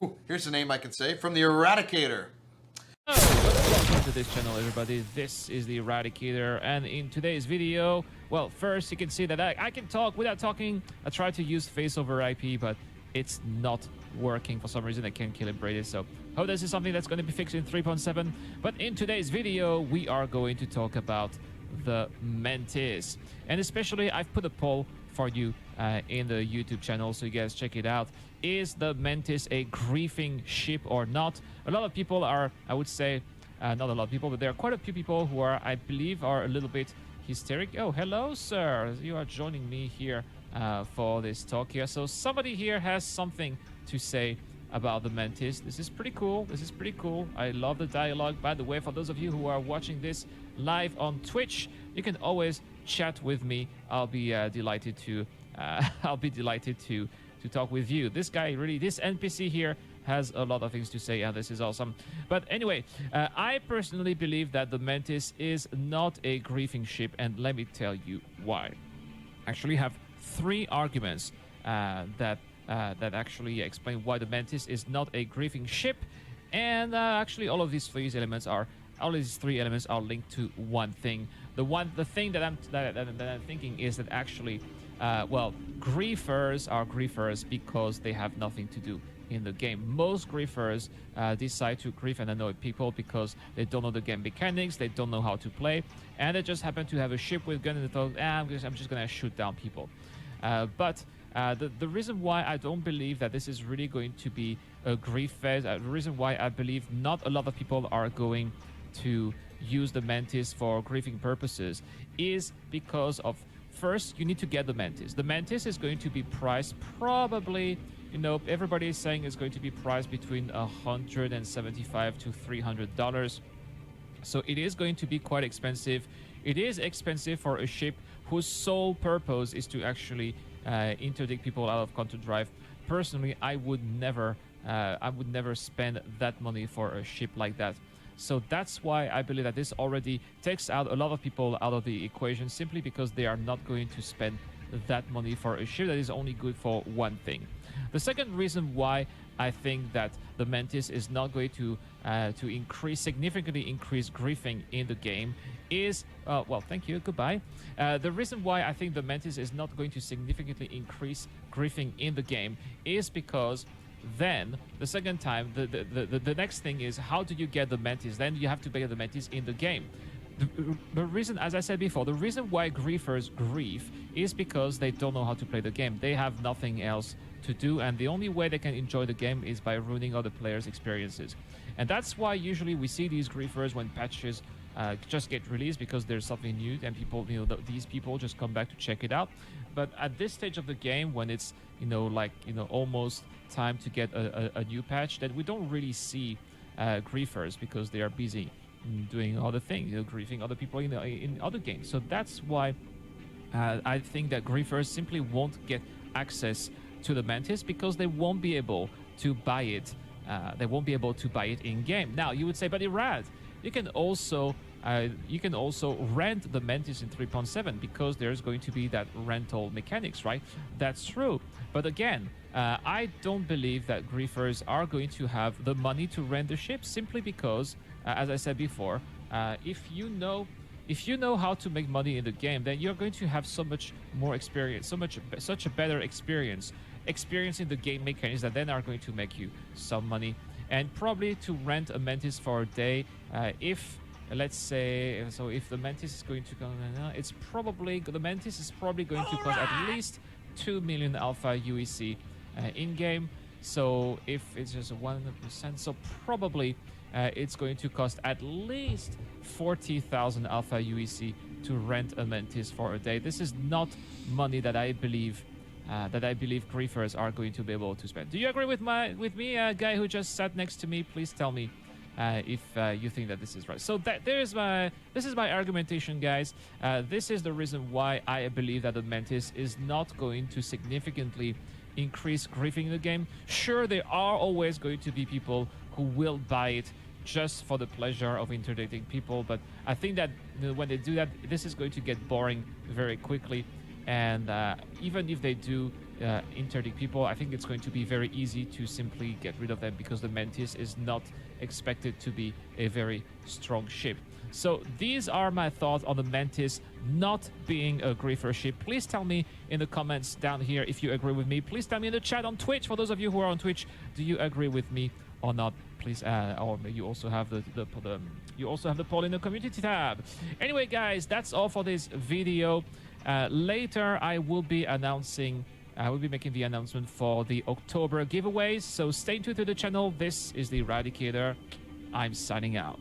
Ooh, here's a name I can say from the Eradicator. Welcome to this channel, everybody. This is the Eradicator, and in today's video, well, first you can see that I can talk without talking. I tried to use face over IP, but it's not working for some reason. I can't calibrate it, so hope this is something that's going to be fixed in 3.7. But in today's video, we are going to talk about the Mantis, and especially I've put a poll for you in the YouTube channel, so you guys check it out. Is the Mantis a griefing ship or not? A lot of people are, I would say, not a lot of people, but there are quite a few people who are, I believe, are a little bit hysteric. Oh, hello, sir. You are joining me here for this talk here. So somebody here has something to say about the Mantis. This is pretty cool. This is pretty cool. I love the dialogue. By the way, for those of you who are watching this live on Twitch, you can always chat with me. I'll be delighted to talk with you. This guy really, this NPC here has a lot of things to say, and this is awesome. But anyway, I personally believe that the Mantis is not a griefing ship, and let me tell you why. I actually have three arguments that actually explain why the Mantis is not a griefing ship, and actually all of these three elements are linked to one thing. The thing that I'm thinking is that actually, well, griefers are griefers because they have nothing to do in the game. Most griefers decide to grief and annoy people because they don't know the game mechanics, they don't know how to play, and they just happen to have a ship with gun and they thought, I'm just gonna shoot down people. But the reason why I don't believe that this is really going to be a grief phase, the reason why I believe not a lot of people are going to use the Mantis for griefing purposes is because of, first, you need to get the Mantis. The Mantis is going to be priced probably, you know, everybody is saying it's going to be priced between $175 to $300. So it is going to be quite expensive. It is expensive for a ship whose sole purpose is to actually interdict people out of counter drive. Personally, I would never spend that money for a ship like that. So that's why I believe that this already takes out a lot of people out of the equation, simply because they are not going to spend that money for a ship that is only good for one thing. The second reason why I think that the Mantis is not going to significantly increase griefing in the game is, well, thank you, goodbye. The reason why I think the Mantis is not going to significantly increase griefing in the game is because then the second time, the next thing is, how do you get the Mantis? Then you have to get the Mantis in the game. The reason, as I said before, the reason why griefers grief is because they don't know how to play the game. They have nothing else to do, and the only way they can enjoy the game is by ruining other players' experiences. And that's why usually we see these griefers when patches just get released, because there's something new and people, you know, these people just come back to check it out. But at this stage of the game, when it's, you know, like, you know, almost time to get a new patch, that we don't really see griefers because they are busy doing other things, you know, griefing other people in other games. So that's why I think that griefers simply won't get access to the Mantis because they won't be able to buy it. They won't be able to buy it in game. Now you would say, but Irad, you can also rent the Mantis in 3.7 because there's going to be that rental mechanics, right? That's true. But again, I don't believe that griefers are going to have the money to rent the ship, simply because, as I said before, if you know how to make money in the game, then you're going to have so much more experience, such a better experiencing the game mechanics that then are going to make you some money. And probably to rent a Mantis for a day, if let's say, so if the Mantis is going to go, the Mantis is probably going to cost at least 2 million alpha UEC in game. So if it's just 100%, so probably it's going to cost at least 40,000 alpha UEC to rent a Mantis for a day. This is not money that I believe griefers are going to be able to spend. Do you agree with me, guy who just sat next to me? Please tell me if you think that this is right. So this is my argumentation, guys. This is the reason why I believe that the Mantis is not going to significantly increase griefing in the game. Sure, there are always going to be people who will buy it just for the pleasure of interdicting people, but I think that when they do that, this is going to get boring very quickly. And even if they do interdict people, I think it's going to be very easy to simply get rid of them because the Mantis is not expected to be a very strong ship. So these are my thoughts on the Mantis not being a grifer ship. Please tell me in the comments down here if you agree with me. Please tell me in the chat on Twitch. For those of you who are on Twitch, do you agree with me or not? Please, or you also have the poll in the community tab. Anyway, guys, that's all for this video. Later, I will be making the announcement for the October giveaways. So stay tuned to the channel. This is the Eradicator. I'm signing out.